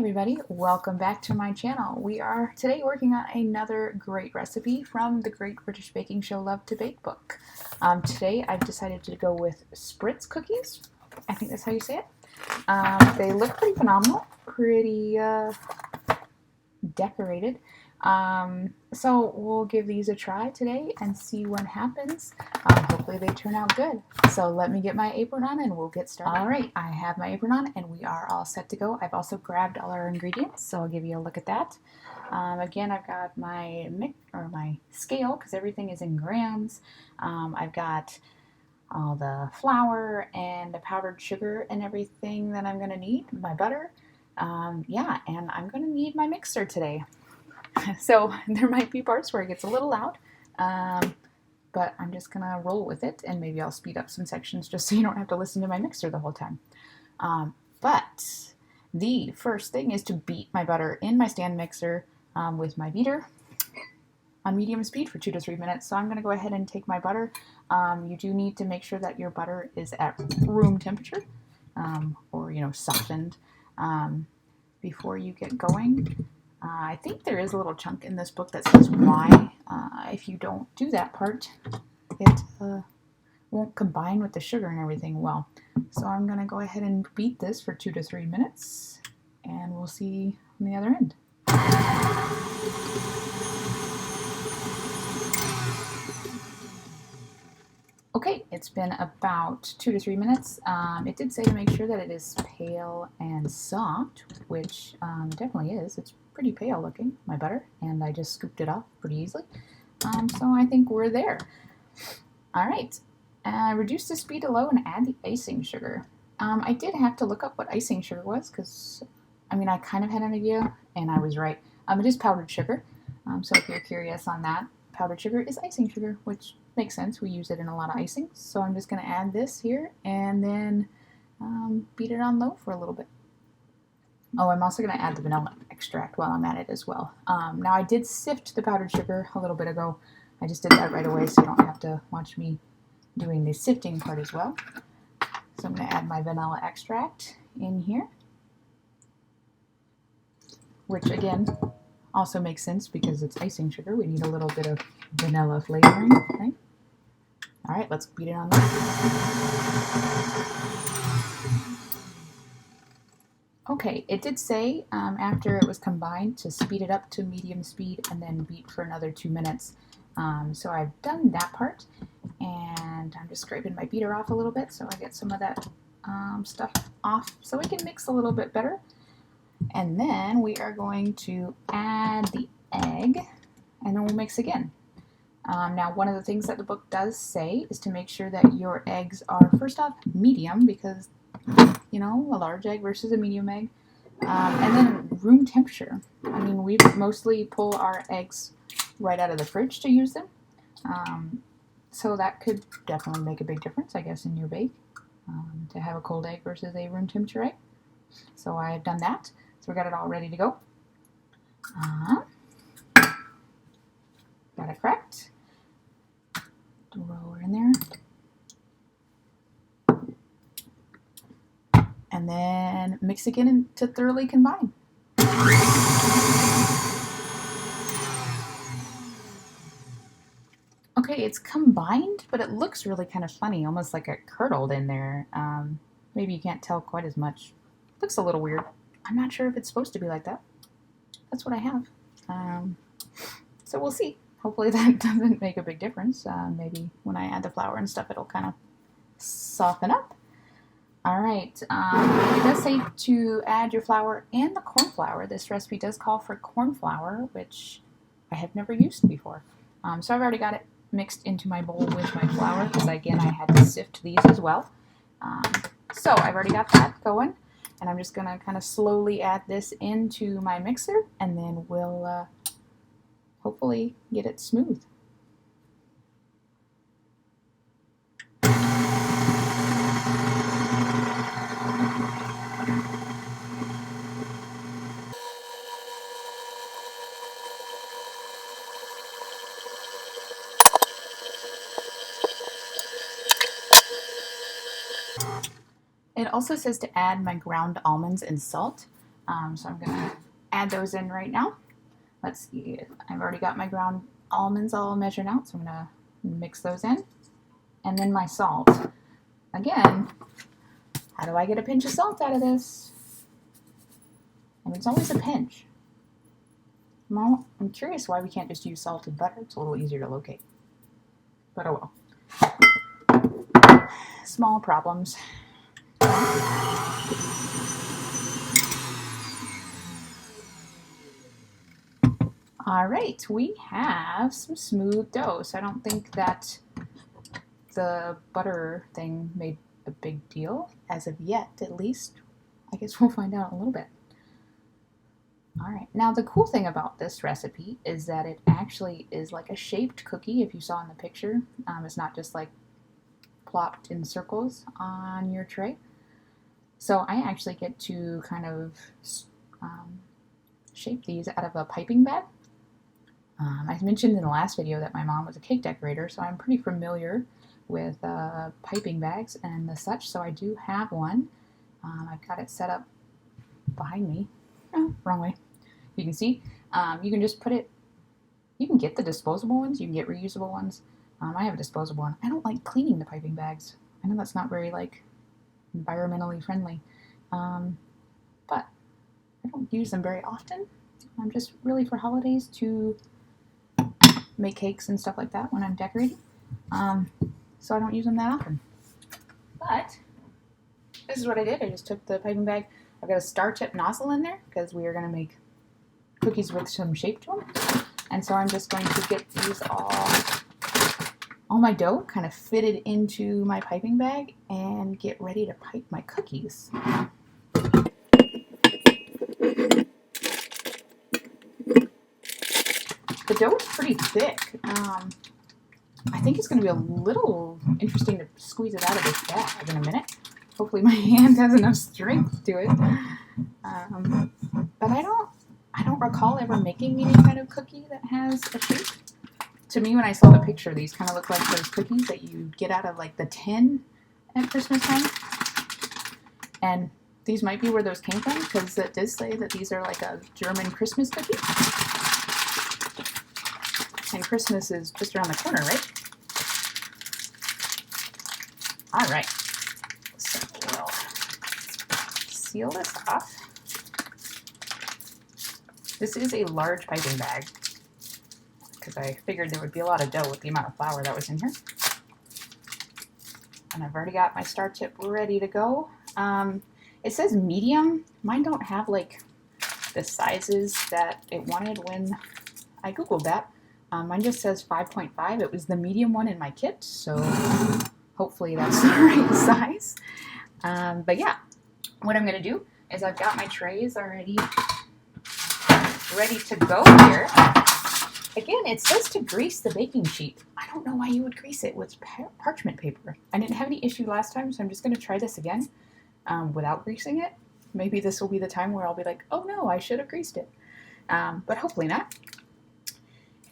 everybody, welcome back to my channel. We are today working on another great recipe from the Great British Baking Show Love to Bake book. Today I've decided to go with Spritz cookies. I think that's how you say it. They look pretty phenomenal, pretty decorated. So we'll give these a try today and see what happens. Hopefully they turn out good. So let me get my apron on and we'll get started. All right, I have my apron on and we are all set to go. I've also grabbed all our ingredients, so I'll give you a look at that. Again, I've got my scale because everything is in grams. I've got all the flour and the powdered sugar and everything that I'm going to need, my butter. Yeah, and I'm going to need my mixer today. So there might be parts where it gets a little loud, but I'm just going to roll with it, and maybe I'll speed up some sections just so you don't have to listen to my mixer the whole time. But the first thing is to beat my butter in my stand mixer with my beater on medium speed for 2 to 3 minutes. So I'm going to go ahead and take my butter. You do need to make sure that your butter is at room temperature or softened before you get going. I think there is a little chunk in this book that says why. If you don't do that part, it won't combine with the sugar and everything well. So I'm going to go ahead and beat this for 2 to 3 minutes, and we'll see on the other end. Okay, it's been about 2 to 3 minutes. It did say to make sure that it is pale and soft, which it definitely is. It's pretty pale looking, my butter, and I just scooped it off pretty easily. So I think we're there. All right, reduce the speed to low and add the icing sugar. I did have to look up what icing sugar was because, I kind of had an idea, and I was right. It is powdered sugar, so if you're curious on that, powdered sugar is icing sugar, which makes sense. We use it in a lot of icing. So I'm just going to add this here and then beat it on low for a little bit. Oh, I'm also going to add the vanilla extract while I'm at it as well. Now I did sift the powdered sugar a little bit ago. I just did that right away so you don't have to watch me doing the sifting part as well. So I'm going to add my vanilla extract in here, which again also makes sense because it's icing sugar. We need a little bit of vanilla flavoring. Okay. All right, let's beat it on that. Okay, it did say after it was combined to speed it up to medium speed and then beat for another 2 minutes. So I've done that part, and I'm just scraping my beater off a little bit so I get some of that stuff off so we can mix a little bit better. And then we are going to add the egg, and then we'll mix again. Now, one of the things that the book does say is to make sure that your eggs are, first off, medium, because, a large egg versus a medium egg. And then room temperature. We mostly pull our eggs right out of the fridge to use them. So that could definitely make a big difference, I guess, in your bake, to have a cold egg versus a room temperature egg. So I've done that. So we got it all ready to go. Got it cracked. Roll her in there. And then mix again to thoroughly combine. Okay, it's combined, but it looks really kind of funny, almost like it curdled in there. Maybe you can't tell quite as much. Looks a little weird. I'm not sure if it's supposed to be like that. That's what I have. So we'll see. Hopefully that doesn't make a big difference. Maybe when I add the flour and stuff, it'll kind of soften up. All right. It does say to add your flour and the corn flour. This recipe does call for corn flour, which I have never used before. So I've already got it mixed into my bowl with my flour because, again, I had to sift these as well. So I've already got that going. And I'm just going to kind of slowly add this into my mixer, and then we'll hopefully get it smooth. It also says to add my ground almonds and salt. So I'm gonna add those in right now. Let's see, I've already got my ground almonds all measured out, so I'm gonna mix those in. And then my salt. Again, how do I get a pinch of salt out of this? And it's always a pinch. Well, I'm curious why we can't just use salted butter. It's a little easier to locate. But oh well. Small problems. All right, we have some smooth dough. So I don't think that the butter thing made a big deal as of yet, at least. I guess we'll find out in a little bit. All right, now the cool thing about this recipe is that it actually is like a shaped cookie, if you saw in the picture. It's not just like plopped in circles on your tray. So I actually get to kind of shape these out of a piping bag. I mentioned in the last video that my mom was a cake decorator, so I'm pretty familiar with piping bags and the such, so I do have one. I've got it set up behind me. Oh, wrong way. You can see. You can just put it, you can get the disposable ones, you can get reusable ones. I have a disposable one. I don't like cleaning the piping bags. I know that's not very like environmentally friendly, but I don't use them very often. I'm just really for holidays to make cakes and stuff like that when I'm decorating. So I don't use them that often. But this is what I did. I just took the piping bag. I've got a star tip nozzle in there because we are going to make cookies with some shape to them. And so I'm just going to get these all my dough kind of fitted into my piping bag and get ready to pipe my cookies. The dough is pretty thick. I think it's going to be a little interesting to squeeze it out of this bag in a minute. Hopefully my hand has enough strength to it. But I don't recall ever making any kind of cookie that has a shape. To me, when I saw the picture, these kind of look like those cookies that you get out of like the tin at Christmas time. And these might be where those came from, because it does say that these are like a German Christmas cookie. And Christmas is just around the corner, right? All right. So we'll seal this off. This is a large piping bag, because I figured there would be a lot of dough with the amount of flour that was in here. And I've already got my star tip ready to go. It says medium. Mine don't have like the sizes that it wanted when I Googled that. Mine just says 5.5. It was the medium one in my kit, so hopefully that's the right size. But yeah, what I'm going to do is I've got my trays already ready to go here. Again, it says to grease the baking sheet. I don't know why you would grease it with parchment paper. I didn't have any issue last time, so I'm just going to try this again without greasing it. Maybe this will be the time where I'll be like, oh no, I should have greased it. But hopefully not.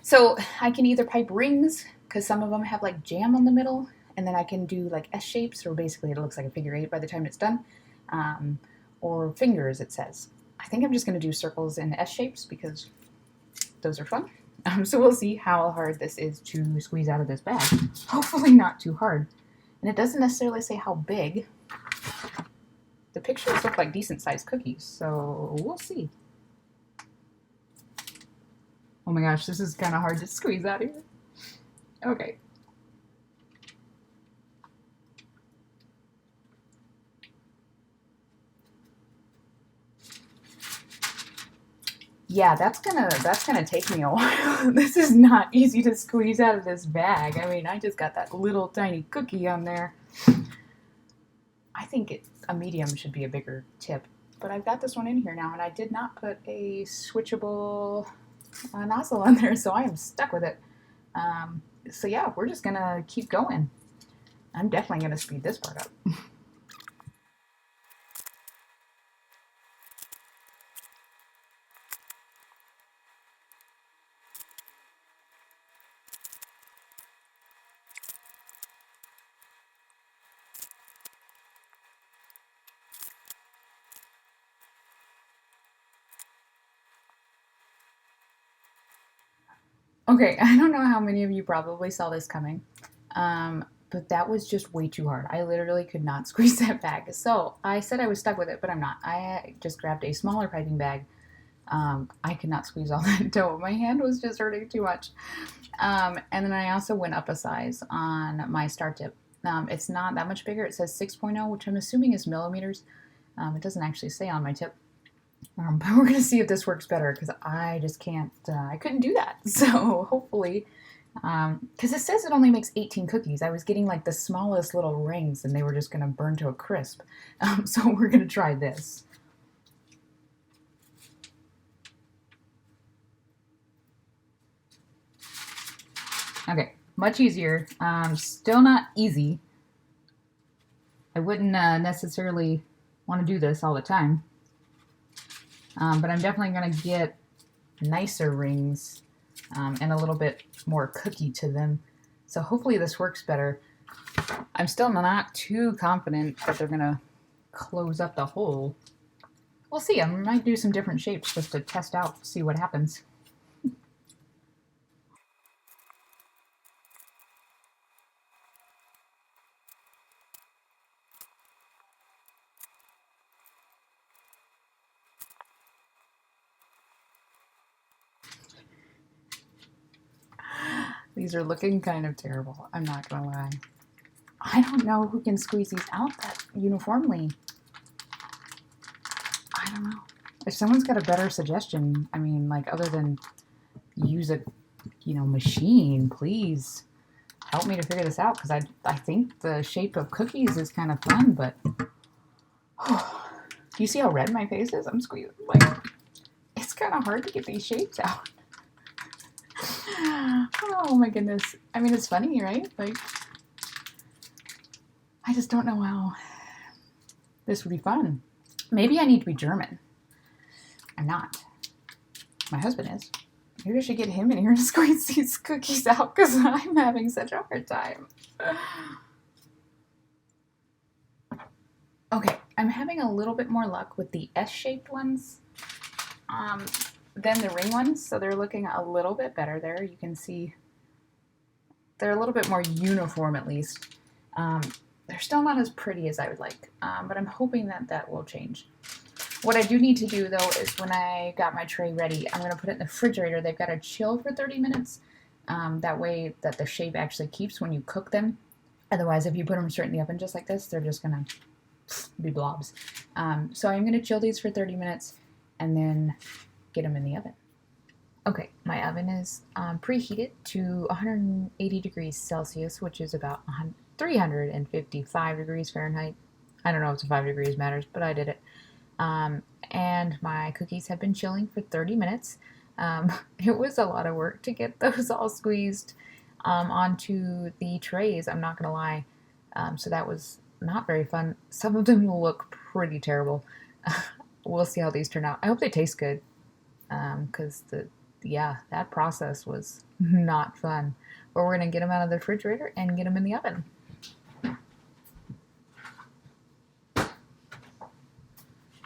So I can either pipe rings, because some of them have like jam on the middle, and then I can do like S shapes, or basically it looks like a figure 8 by the time it's done, or fingers, it says. I think I'm just going to do circles and S shapes because those are fun. So we'll see how hard this is to squeeze out of this bag. Hopefully not too hard. And it doesn't necessarily say how big. The pictures look like decent sized cookies, so we'll see. Oh my gosh, this is kind of hard to squeeze out of here. Okay. Yeah, that's gonna take me a while. This is not easy to squeeze out of this bag. I mean, I just got that little tiny cookie on there. I think a medium should be a bigger tip, but I've got this one in here now, and I did not put a switchable nozzle on there, so I am stuck with it. So yeah, we're just gonna keep going. I'm definitely gonna speed this part up. Okay, I don't know how many of you probably saw this coming, but that was just way too hard. I literally could not squeeze that bag. So I said I was stuck with it, but I'm not. I just grabbed a smaller piping bag. I could not squeeze all that dough. My hand was just hurting too much. And then I also went up a size on my star tip. It's not that much bigger. It says 6.0, which I'm assuming is millimeters. It doesn't actually say on my tip. But we're going to see if this works better because I just can't, I couldn't do that. So hopefully, because it says it only makes 18 cookies. I was getting like the smallest little rings and they were just going to burn to a crisp. So we're going to try this. Okay, much easier. Still not easy. I wouldn't necessarily want to do this all the time. But I'm definitely going to get nicer rings and a little bit more cookie to them. So hopefully this works better. I'm still not too confident that they're going to close up the hole. We'll see. I might do some different shapes just to test out, see what happens. These are looking kind of terrible. I'm not gonna lie. I don't know who can squeeze these out that uniformly. I don't know. If someone's got a better suggestion, I mean, like other than use a, machine, please help me to figure this out because I think the shape of cookies is kind of fun, but do you see how red my face is? I'm squeezing. Like, it's kind of hard to get these shapes out. Oh my goodness. I mean, it's funny, right? Like, I just don't know how this would be fun. Maybe I need to be German. I'm not. My husband is. Maybe I should get him in here to squeeze these cookies out because I'm having such a hard time. Okay, I'm having a little bit more luck with the S-shaped ones than the ring ones, so they're looking a little bit better there. You can see they're a little bit more uniform at least. They're still not as pretty as I would like, but I'm hoping that will change. What I do need to do, though, is when I got my tray ready, I'm going to put it in the refrigerator. They've got to chill for 30 minutes. That way that the shape actually keeps when you cook them. Otherwise, if you put them straight in the oven just like this, they're just going to be blobs. So I'm going to chill these for 30 minutes and then get them in the oven. Okay, my oven is preheated to 180 degrees Celsius, which is about 355 degrees Fahrenheit. I don't know if the 5 degrees matters, but I did it. And my cookies have been chilling for 30 minutes. It was a lot of work to get those all squeezed onto the trays, I'm not going to lie. So that was not very fun. Some of them will look pretty terrible. We'll see how these turn out. I hope they taste good because that process was not fun. But we're going to get them out of the refrigerator and get them in the oven.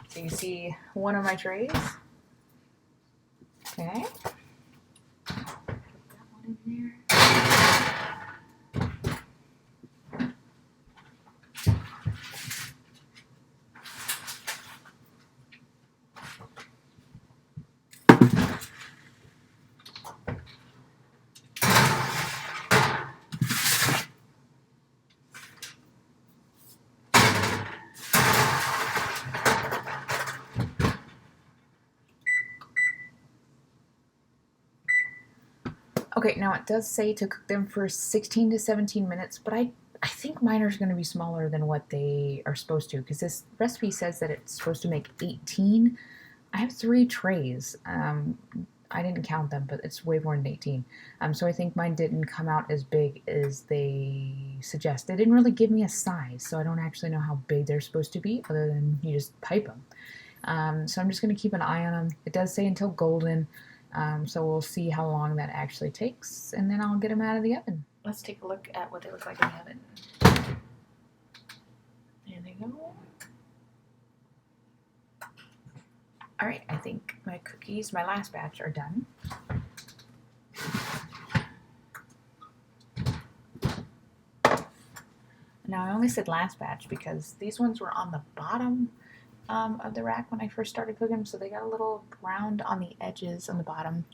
So you see one of my trays. Okay. Put that one in there. Okay, now it does say to cook them for 16 to 17 minutes, but I think mine are going to be smaller than what they are supposed to because this recipe says that it's supposed to make 18. I have 3 trays. I didn't count them, but it's way more than 18. So I think mine didn't come out as big as they suggest. They didn't really give me a size, so I don't actually know how big they're supposed to be other than you just pipe them. So I'm just going to keep an eye on them. It does say until golden. So we'll see how long that actually takes, and then I'll get them out of the oven. Let's take a look at what they look like in the oven. There they go. Alright, I think my cookies, my last batch, are done. Now I only said last batch because these ones were on the bottom of the rack when I first started cooking them, so they got a little browned on the edges on the bottom.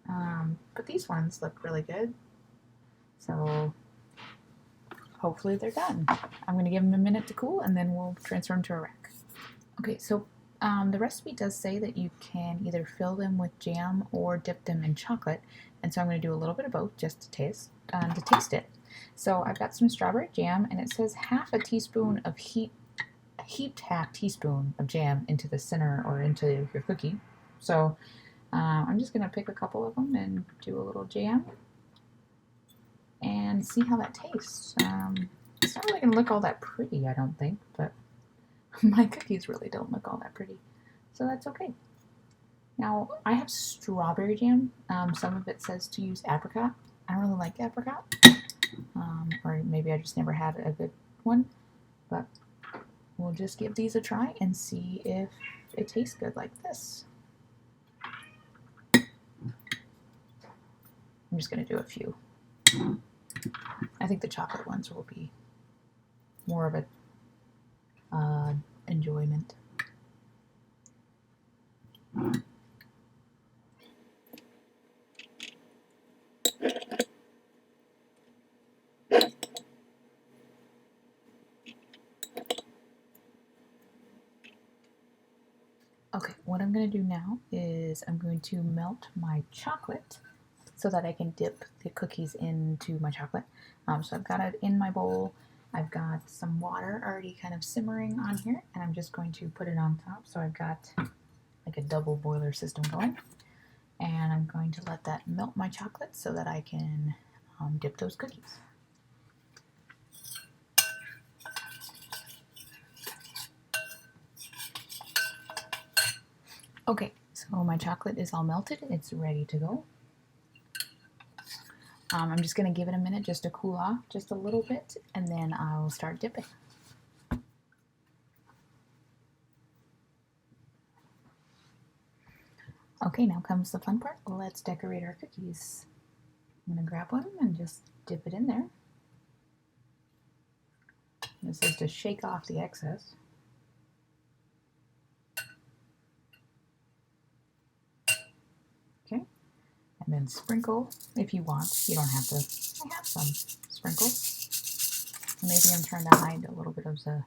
But these ones look really good, so hopefully they're done. I'm going to give them a minute to cool and then we'll transfer them to a rack. Okay, so the recipe does say that you can either fill them with jam or dip them in chocolate, and so I'm going to do a little bit of both just to taste it. So I've got some strawberry jam, and it says half a teaspoon of heaped half teaspoon of jam into the center or into your cookie. So I'm just going to pick a couple of them and do a little jam and see how that tastes. It's not really going to look all that pretty, I don't think, but my cookies really don't look all that pretty, so that's okay. Now, I have strawberry jam. Some of it says to use apricot. I don't really like apricot, or maybe I just never had a good one, but we'll just give these a try and see if it tastes good like this. I'm just going to do a few. I think the chocolate ones will be more of a enjoyment. Okay, what I'm going to do now is I'm going to melt my chocolate so that I can dip the cookies into my chocolate. So I've got it in my bowl. I've got some water already kind of simmering on here, and I'm just going to put it on top. So I've got like a double boiler system going, and I'm going to let that melt my chocolate so that I can dip those cookies. Okay, so my chocolate is all melted. It's ready to go. I'm just going to give it a minute just to cool off just a little bit, and then I'll start dipping. Okay, now comes the fun part. Let's decorate our cookies. I'm going to grab one and just dip it in there. This is to shake off the excess. Okay, and then sprinkle if you want. You don't have to. I have some sprinkles. Maybe I'm trying to hide a little bit of the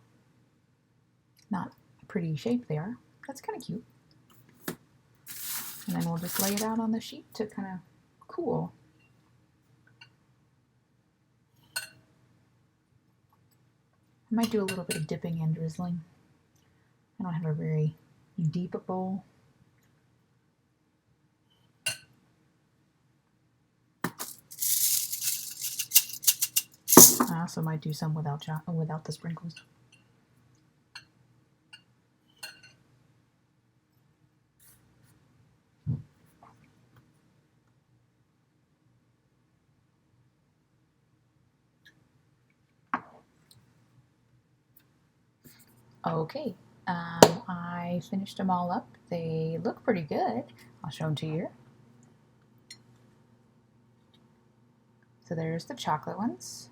not pretty shape there. That's kind of cute. And then we'll just lay it out on the sheet to kind of cool. I might do a little bit of dipping and drizzling. I don't have a very deep bowl. I also might do some without the sprinkles. Okay, I finished them all up. They look pretty good. I'll show them to you. So there's the chocolate ones,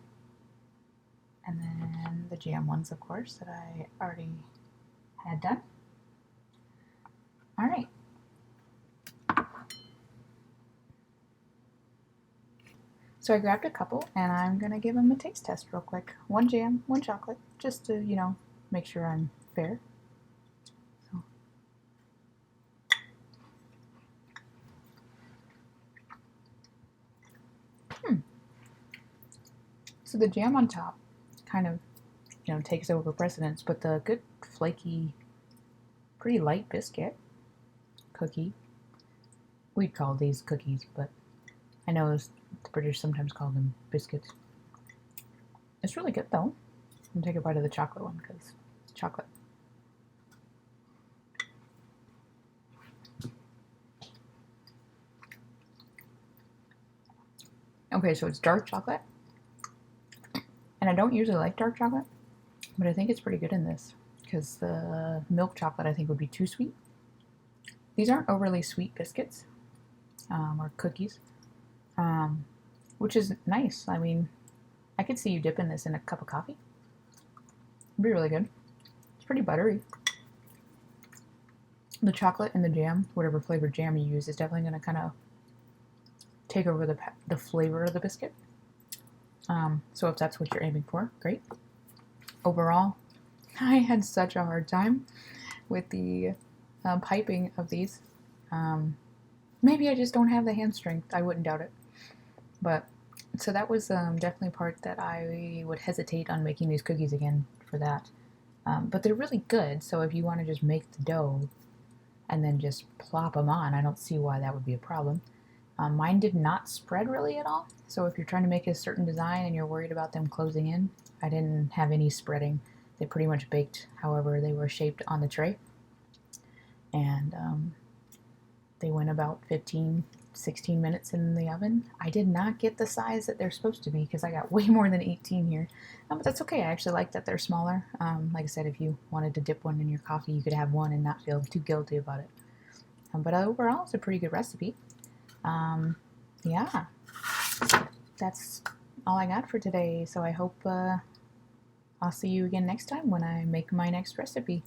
and then the jam ones, of course, that I already had done. All right. So I grabbed a couple, and I'm going to give them a taste test real quick. One jam, one chocolate, just to, you know, make sure I'm fair. So the jam on top kind of, you know, takes over precedence, but the good flaky, pretty light biscuit cookie, we'd call these cookies, but I know the British sometimes call them biscuits. It's really good though. I'm gonna take a bite of the chocolate one because it's chocolate. Okay, so it's dark chocolate. And I don't usually like dark chocolate, but I think it's pretty good in this because the milk chocolate I think would be too sweet. These aren't overly sweet biscuits or cookies, which is nice. I mean, I could see you dipping this in a cup of coffee. It'd be really good. It's pretty buttery. The chocolate and the jam, whatever flavored jam you use, is definitely going to kind of take over the flavor of the biscuit. So if that's what you're aiming for, great. Overall, I had such a hard time with the piping of these. Maybe I just don't have the hand strength. I wouldn't doubt it. But so that was definitely a part that I would hesitate on making these cookies again for that. But they're really good, so if you want to just make the dough and then just plop them on, I don't see why that would be a problem. Mine did not spread really at all, so if you're trying to make a certain design and you're worried about them closing in, I didn't have any spreading. They pretty much baked however they were shaped on the tray. And they went about 15-16 minutes in the oven. I did not get the size that they're supposed to be because I got way more than 18 here. But that's okay. I actually like that they're smaller. Like I said, if you wanted to dip one in your coffee, you could have one and not feel too guilty about it. But overall, it's a pretty good recipe. Yeah, that's all I got for today. So I hope I'll see you again next time when I make my next recipe.